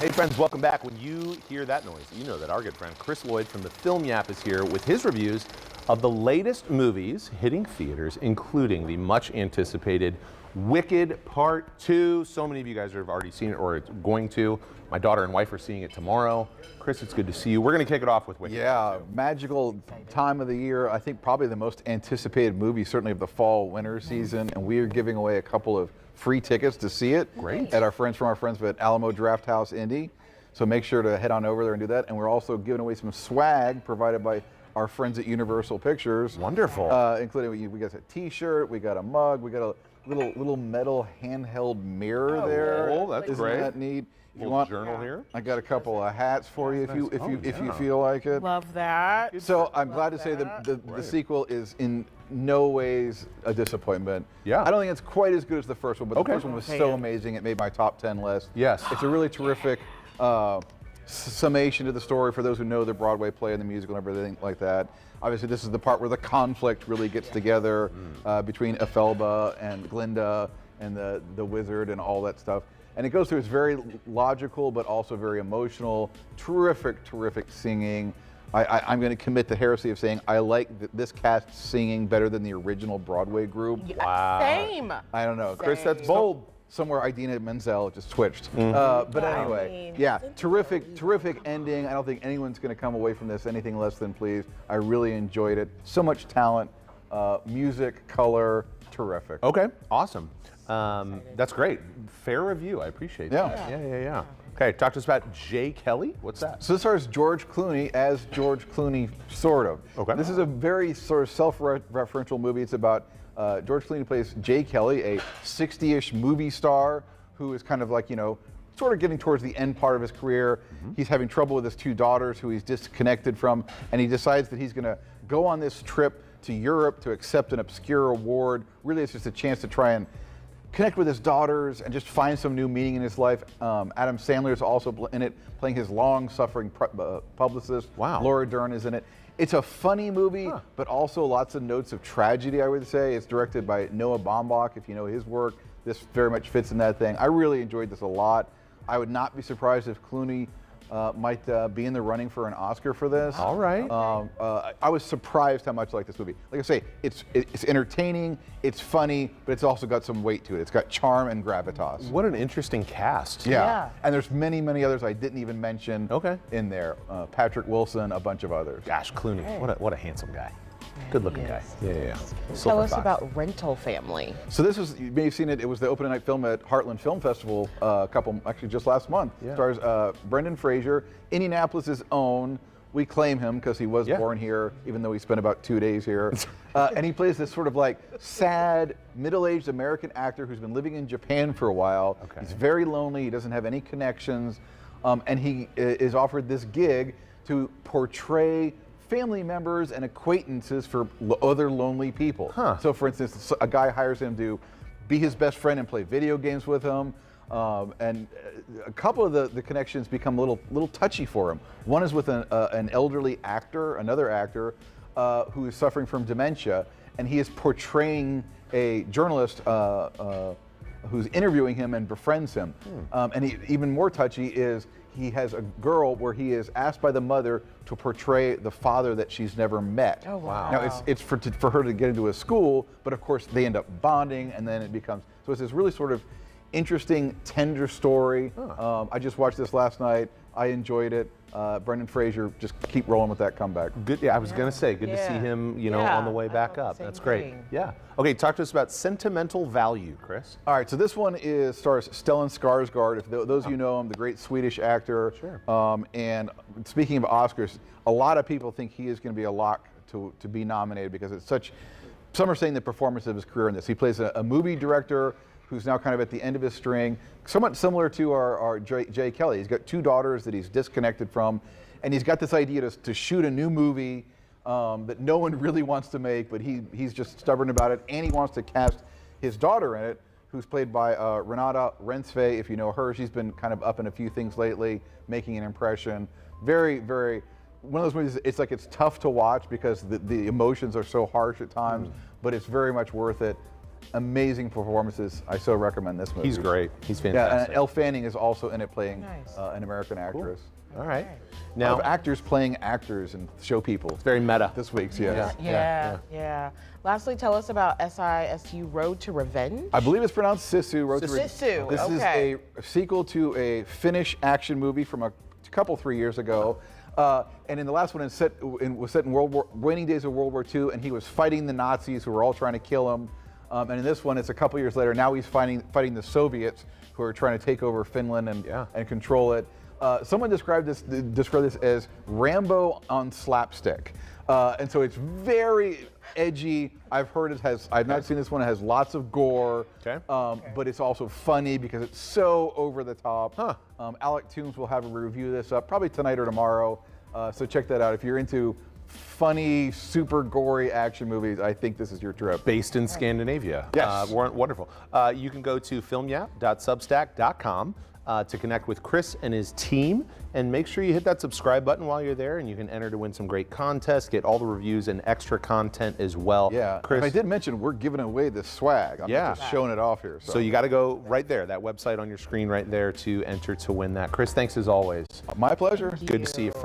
Hey friends, welcome back. When you hear that noise, you know that our good friend Chris Lloyd from the Film Yap is here with his reviews of the latest movies hitting theaters, including the much anticipated Wicked Part 2. So many of you guys have already seen it or are going to. My daughter and wife are seeing it tomorrow. Chris, it's good to see you. We're going to kick it off with Wicked. Yeah, magical time of the year. I think probably the most anticipated movie, certainly of the fall-winter season, and we are giving away a couple of free tickets to see it. Great. At our friends at Alamo Drafthouse Indy. So make sure to head on over there and do that. And we're also giving away some swag provided by our friends at Universal Pictures. Wonderful. Including we got a T-shirt, we got a mug, we got a little metal handheld mirror there. Oh, that's Isn't great. that neat? If you Little want, journal here. I got a couple of hats for you if you feel like it. Love that. So I'm glad to say that the sequel is in no ways a disappointment. Yeah. I don't think it's quite as good as the first one, but Okay. the first one was so amazing it made my top 10 list. Yes. It's a really terrific summation to the story for those who know the Broadway play and the musical and everything like that. Obviously, this is the part where the conflict really gets together between Ethelba and Glinda and the wizard and all that stuff. And it goes through, it's very logical, but also very emotional, terrific singing. I'm going to commit the heresy of saying I like this cast singing better than the original Broadway group. Wow. Same. I don't know. Chris, that's bold. Somewhere Idina Menzel just twitched. But anyway, yeah, terrific ending. I don't think anyone's going to come away from this anything less than pleased. I really enjoyed it. So much talent, music, color, terrific. Okay, awesome. That's great. Fair review. I appreciate that. Yeah. Okay, talk to us about Jay Kelly. What's that? So this stars George Clooney as George Clooney, sort of. Okay. This is a very sort of self-referential movie. It's about George Clooney plays Jay Kelly, a 60-ish movie star who is kind of like, sort of getting towards the end part of his career. He's having trouble with his two daughters who he's disconnected from, and he decides that he's going to go on this trip to Europe to accept an obscure award. Really, it's just a chance to try and connect with his daughters and just find some new meaning in his life. Adam Sandler is also in it, playing his long-suffering publicist. Wow. Laura Dern is in it. It's a funny movie, but also lots of notes of tragedy, I would say. It's directed by Noah Baumbach. If you know his work, this very much fits in that thing. I really enjoyed this a lot. I would not be surprised if Clooney might be in the running for an Oscar for this. All right. I was surprised how much I like this movie. Like I say, it's entertaining, it's funny, but it's also got some weight to it. It's got charm and gravitas. What an interesting cast. Yeah. And there's many others I didn't even mention in there. Patrick Wilson, a bunch of others. Gosh, Clooney, what a handsome guy. Good-looking guy. Yeah. Tell Silver us Fox. about Rental Family. So this was, you may have seen it, it was the opening night film at Heartland Film Festival actually just last month. Yeah. Stars Brendan Fraser, Indianapolis' own. We claim him because he was born here, even though he spent about 2 days here. And he plays this sort of like sad, middle-aged American actor who's been living in Japan for a while. Okay. He's very lonely, he doesn't have any connections, and he is offered this gig to portray family members and acquaintances for other lonely people. So for instance, a guy hires him to be his best friend and play video games with him. And a couple of the connections become a little touchy for him. One is with an elderly actor, another actor, who is suffering from dementia, and he is portraying a journalist who's interviewing him and befriends him. And even more touchy is he has a girl where he is asked by the mother to portray the father that she's never met. Oh, wow. Now it's for her to get into a school, but of course they end up bonding, and then it becomes, so it's this really sort of interesting, tender story. I just watched this last night. I enjoyed it. Brendan Fraser, just keep rolling with that comeback. Good. Yeah, I was gonna say, good to see him, on the way back up. That's great. Yeah. Okay, talk to us about Sentimental Value, Chris. All right, so this one stars Stellan Skarsgård. If those of you know him, the great Swedish actor. Sure. And speaking of Oscars, a lot of people think he is going to be a lock to be nominated because it's such. Some are saying the performance of his career in this. He plays a movie director who's now kind of at the end of his string, somewhat similar to our Jay Kelly. He's got two daughters that he's disconnected from, and he's got this idea to shoot a new movie that no one really wants to make, but he's just stubborn about it, and he wants to cast his daughter in it, who's played by Renata Rensve. If you know her, she's been kind of up in a few things lately, making an impression. Very, very, one of those movies, it's like it's tough to watch because the emotions are so harsh at times, but it's very much worth it. amazing performances. I so recommend this movie. He's great. He's Yeah, fantastic. and Elle Fanning is also in it playing Nice. an American actress. All right. Now, Now, actors playing actors and show people. very meta. This week's, Yeah, yes. yeah. Lastly, tell us about SISU Road to Revenge. I believe it's pronounced Sisu. Road to Re- Sisu, This okay. is a sequel to a Finnish action movie from a couple, 3 years ago. And in the last one, was set in waning days of World War II, and he was fighting the Nazis who were all trying to kill him. And in this one, it's a couple years later. Now he's fighting the Soviets who are trying to take over Finland and control it. Someone described this as Rambo on slapstick. And so it's very edgy. I've not seen this one. It has lots of gore, but it's also funny because it's so over the top. Alec Toombs will have a review of this up probably tonight or tomorrow. So check that out. If you're into funny, super gory action movies, I think this is your trip. Based in Scandinavia. Yes. Wonderful. You can go to filmyap.substack.com to connect with Chris and his team, and make sure you hit that subscribe button while you're there, and you can enter to win some great contests, get all the reviews and extra content as well. Yeah, Chris. I did mention we're giving away this swag. I'm not just showing it off here. So you got to go right there, that website on your screen right there to enter to win that. Chris, thanks as always. My pleasure. Good to see you, friend.